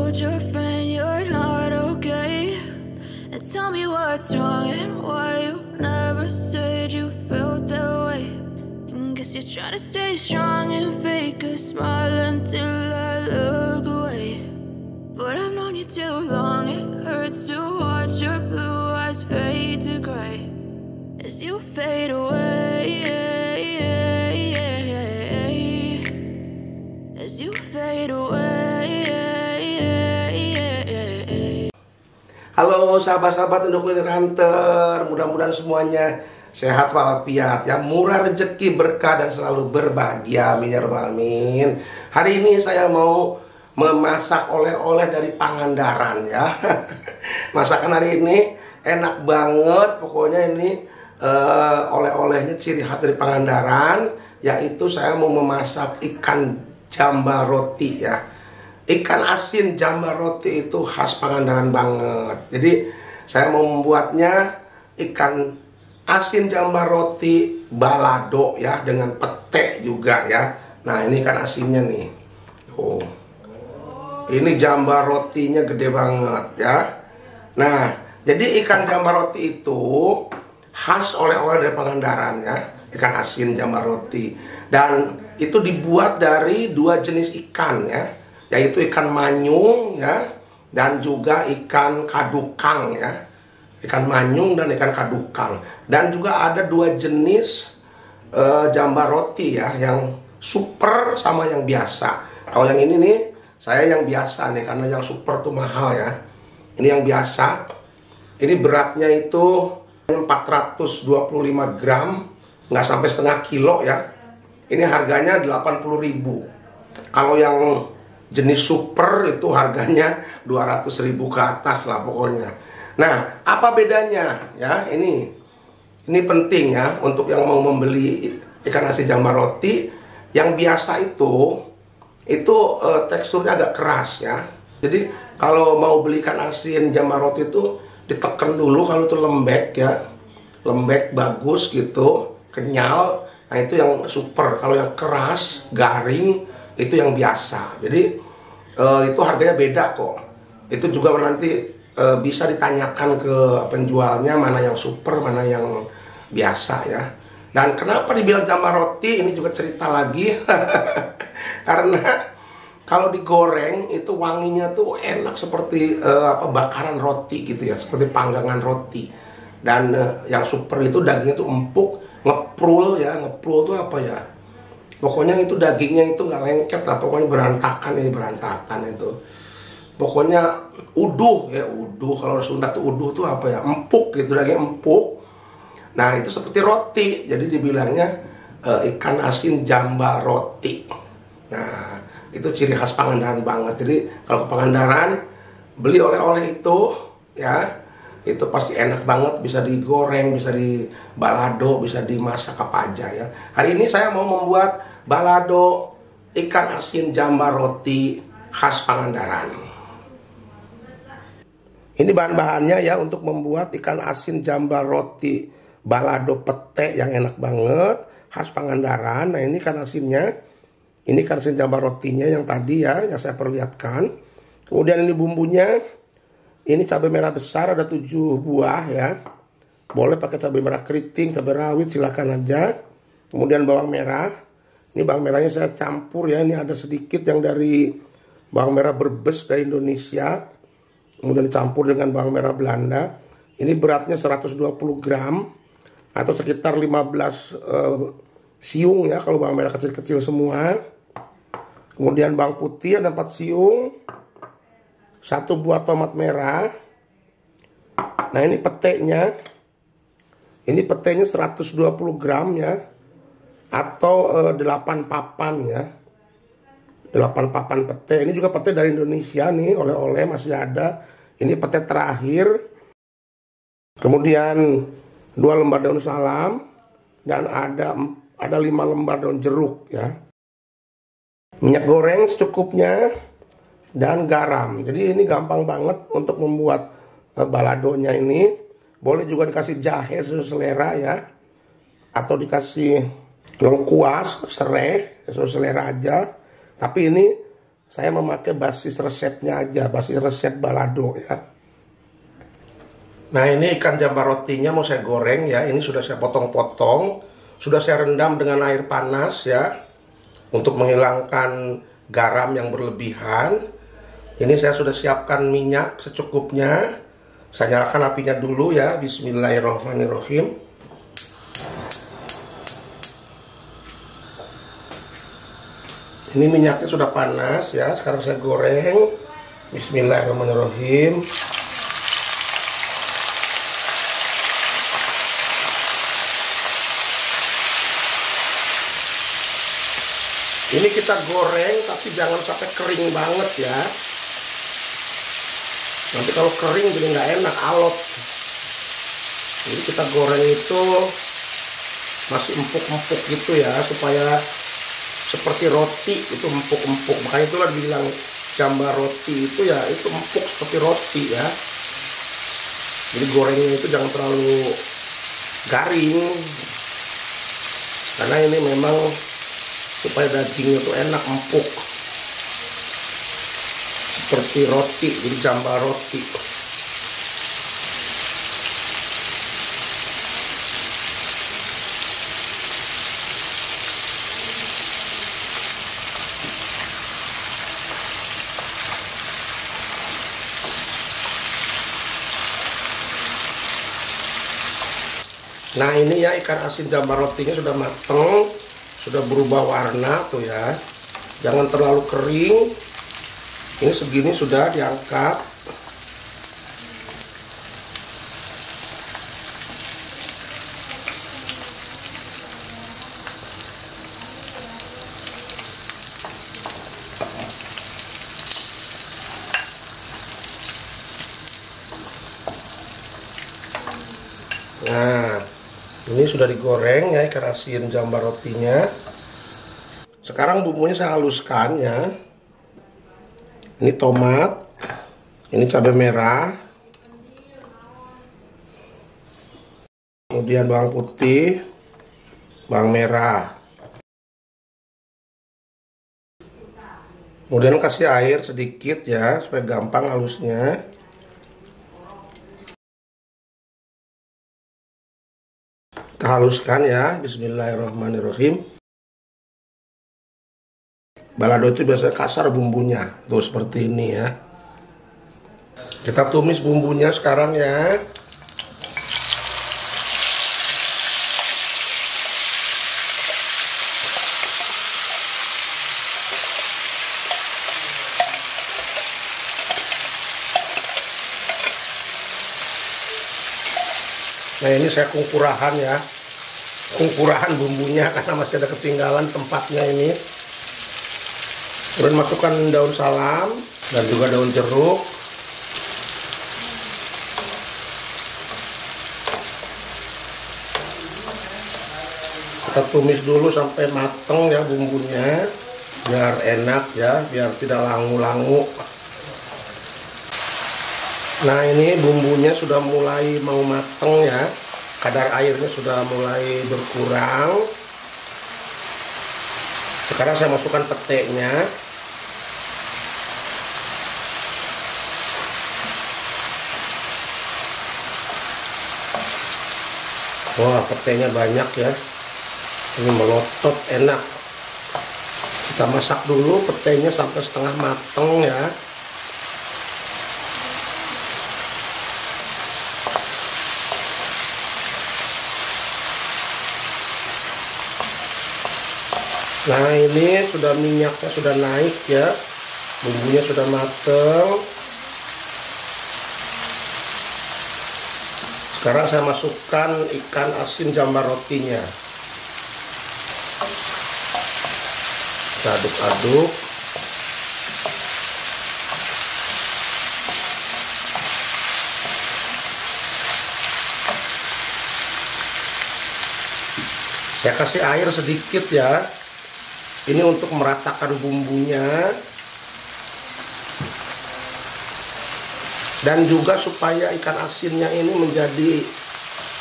told your friend you're not okay, and tell me what's wrong and why you never said you felt that way. And guess you're trying to stay strong and fake a smile until I look away. But I've known you too long, it hurts to watch your blue eyes fade to gray as you fade away, as you fade away. Halo sahabat-sahabat Endokrin Hunter, mudah-mudahan semuanya sehat walafiat ya, murah rezeki, berkah dan selalu berbahagia, amin ya rabbal alamin. Hari ini saya mau memasak oleh-oleh dari Pangandaran ya. Masakan hari ini enak banget, pokoknya ini oleh-olehnya ciri khas dari Pangandaran, yaitu saya mau memasak ikan jambal roti ya. Ikan asin jambal roti itu khas Pangandaran banget. Jadi saya mau membuatnya ikan asin jambal roti balado ya, dengan pete juga ya. Nah ini ikan asinnya nih. Tuh. Ini jambal rotinya gede banget ya. Nah jadi ikan jambal roti itu khas oleh-oleh dari Pangandaran ya. Ikan asin jambal roti. Dan itu dibuat dari dua jenis ikan ya, yaitu ikan manyung ya, dan juga ikan kadukang ya. Ikan manyung dan ikan kadukang. Dan juga ada dua jenis jambal roti ya, yang super sama yang biasa. Kalau yang ini nih, saya yang biasa nih, karena yang super tuh mahal ya. Ini yang biasa. Ini beratnya itu 425 gram, nggak sampai setengah kilo ya. Ini harganya 80.000. Kalau yang jenis super itu harganya 200.000 ke atas lah pokoknya. Nah, apa bedanya ya? Ini penting ya untuk yang mau membeli ikan asin jambal roti. Yang biasa itu teksturnya agak keras ya. Jadi kalau mau beli ikan asin jambal roti itu ditekan dulu kalau itu lembek ya. Lembek bagus gitu, kenyal. Nah, itu yang super. Kalau yang keras, garing itu yang biasa. Jadi itu harganya beda kok. Itu juga nanti bisa ditanyakan ke penjualnya mana yang super, mana yang biasa ya. Dan kenapa dibilang jambal roti, ini juga cerita lagi. Karena kalau digoreng itu wanginya tuh enak seperti bakaran roti gitu ya, seperti panggangan roti. Dan yang super itu dagingnya tuh empuk, ngeprul ya. Ngeprul tuh apa ya? Pokoknya itu dagingnya itu nggak lengket lah, pokoknya berantakan itu. Pokoknya uduh ya, uduh. Kalau Sunda tuh uduh tuh apa ya? Empuk gitu, daging empuk. Nah itu seperti roti, jadi dibilangnya ikan asin jambal roti. Nah itu ciri khas Pangandaran banget. Jadi kalau ke Pangandaran beli oleh-oleh itu ya, itu pasti enak banget, bisa digoreng, bisa dibalado, bisa dimasak apa aja ya. Hari ini saya mau membuat balado ikan asin jambal roti khas Pangandaran. Ini bahan-bahannya ya untuk membuat ikan asin jambal roti balado pete yang enak banget, khas Pangandaran. Nah ini ikan asinnya, ini ikan asin jambal rotinya yang tadi ya, yang saya perlihatkan. Kemudian ini bumbunya. Ini cabai merah besar ada 7 buah ya. Boleh pakai cabai merah keriting, cabai rawit, silakan aja. Kemudian bawang merah. Ini bawang merahnya saya campur ya. Ini ada sedikit yang dari bawang merah Brebes dari Indonesia. Kemudian dicampur dengan bawang merah Belanda. Ini beratnya 120 gram atau sekitar 15 siung ya kalau bawang merah kecil-kecil semua. Kemudian bawang putih ada 4 siung. 1 buah tomat merah. Nah ini petenya. Ini petenya 120 gram ya. Atau 8 papan ya. 8 papan pete. Ini juga pete dari Indonesia nih. Oleh-oleh masih ada. Ini pete terakhir. Kemudian 2 lembar daun salam. Dan ada 5 lembar daun jeruk ya. Minyak goreng secukupnya. Dan garam. Jadi ini gampang banget untuk membuat baladonya ini. Boleh juga dikasih jahe sesuai selera ya. Atau dikasih lengkuas, serai, sesuai selera aja. Tapi ini Saya memakai basis resepnya aja, basis resep balado ya. Nah ini ikan jambar rotinya mau saya goreng ya. Ini sudah saya potong-potong, sudah saya rendam dengan air panas ya, untuk menghilangkan garam yang berlebihan. Ini saya sudah siapkan minyak secukupnya. Saya nyalakan apinya dulu ya. Bismillahirrahmanirrahim. Ini minyaknya sudah panas ya. Sekarang saya goreng. Bismillahirrahmanirrahim. Ini kita goreng tapi jangan sampai kering banget ya. Nanti kalau kering jadi nggak enak, alot. Jadi kita goreng itu masih empuk-empuk gitu ya, supaya seperti roti itu empuk-empuk. Makanya itulah dibilang jambar roti itu ya, itu empuk seperti roti ya. Jadi gorengnya itu jangan terlalu garing, karena ini memang supaya dagingnya itu enak, empuk seperti roti, jadi jambar roti. Nah ini ya, ikan asin jambar rotinya sudah mateng, sudah berubah warna tuh ya. Jangan terlalu kering. Ini segini sudah diangkat. Nah, ini sudah digoreng ya ikan asin jambar rotinya. Sekarang bumbunya saya haluskan ya. Ini tomat, ini cabai merah, kemudian bawang putih, bawang merah. Kemudian kasih air sedikit ya, supaya gampang halusnya. Kita haluskan ya, bismillahirrahmanirrahim. Balado itu biasanya kasar bumbunya, tuh seperti ini ya. Kita tumis bumbunya sekarang ya. Nah ini saya kungkurahan ya, kungkurahan bumbunya karena masih ada ketinggalan tempatnya ini. Kemudian masukkan daun salam dan juga daun jeruk. Kita tumis dulu sampai mateng ya bumbunya, biar enak ya, biar tidak langu-langu. Nah ini bumbunya sudah mulai mau mateng ya, kadar airnya sudah mulai berkurang. Sekarang saya masukkan petenya. Wah, petenya banyak ya. Ini melotot, enak. Kita masak dulu petenya sampai setengah mateng ya. Nah ini sudah minyaknya sudah naik ya. Bumbunya sudah mateng. Sekarang saya masukkan ikan asin jambar rotinya. Kita aduk-aduk. Saya kasih air sedikit ya. Ini untuk meratakan bumbunya. Dan juga supaya ikan asinnya ini menjadi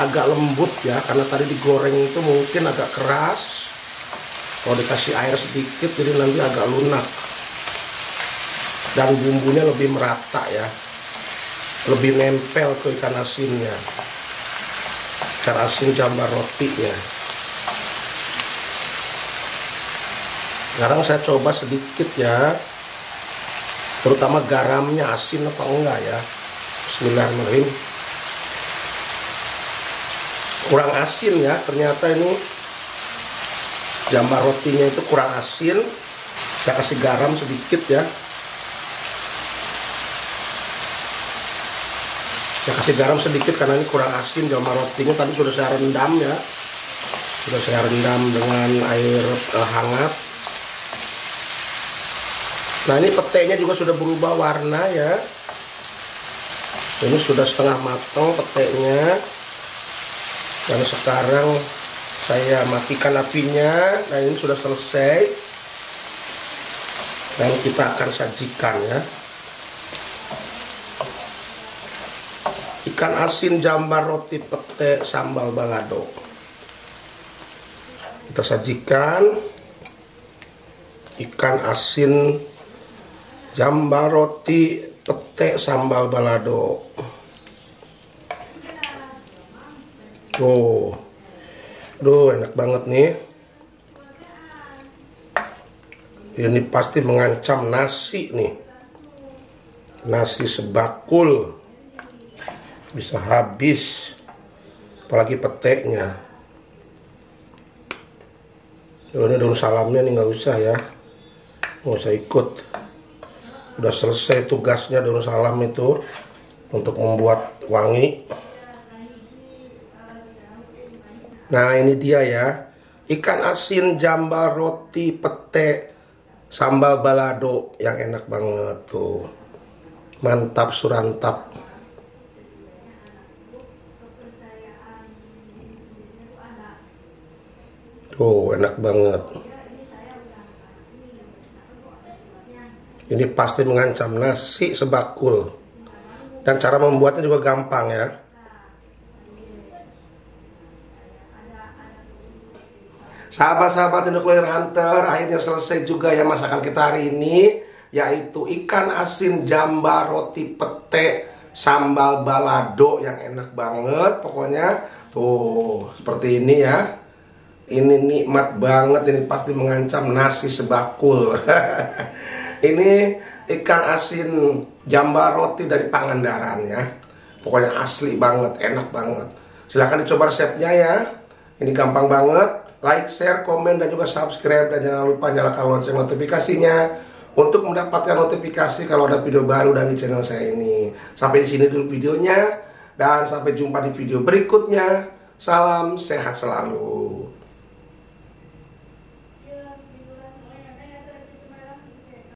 agak lembut ya, karena tadi digoreng itu mungkin agak keras. Kalau dikasih air sedikit jadi nanti agak lunak. dan bumbunya lebih merata ya, lebih nempel ke ikan asinnya, ikan asin jambar rotinya. Sekarang saya coba sedikit ya, terutama garamnya asin apa enggak ya. Bismillahirrahmanirrahim. Kurang asin ya, ternyata ini jambar rotinya itu kurang asin. Saya kasih garam sedikit ya. Saya kasih garam sedikit karena ini kurang asin jambar rotinya. Tadi sudah saya rendam ya, sudah saya rendam dengan air hangat. Nah, ini petenya juga sudah berubah warna ya. Ini sudah setengah matang petenya. Dan sekarang saya matikan apinya. Nah, ini sudah selesai. Dan kita akan sajikan ya. Ikan asin jambar roti pete sambal balado. Kita sajikan ikan asin jambar roti pete sambal balado. Oh, aduh, enak banget nih. Ini pasti mengancam nasi nih. Nasi sebakul bisa habis, apalagi peteknya. Ini daun salamnya nih nggak usah ya, nggak usah ikut. Udah selesai tugasnya daun salam itu untuk membuat wangi. Nah, ini dia ya, ikan asin jambar roti pete sambal balado yang enak banget tuh. Mantap surantap. Tuh, enak banget. Ini pasti mengancam nasi sebakul. Dan cara membuatnya juga gampang ya. Sahabat-sahabat Indo Kuliner Hunter, akhirnya selesai juga ya masakan kita hari ini, yaitu ikan asin jambar roti pete sambal balado yang enak banget pokoknya. Tuh, seperti ini ya. Ini nikmat banget, ini pasti mengancam nasi sebakul. Ini ikan asin jambar roti dari Pangandaran ya. Pokoknya asli banget, enak banget. Silahkan dicoba resepnya ya. Ini gampang banget. Like, share, komen, dan juga subscribe. Dan jangan lupa nyalakan lonceng notifikasinya untuk mendapatkan notifikasi kalau ada video baru dari channel saya ini. Sampai di sini dulu videonya. Dan sampai jumpa di video berikutnya. Salam sehat selalu.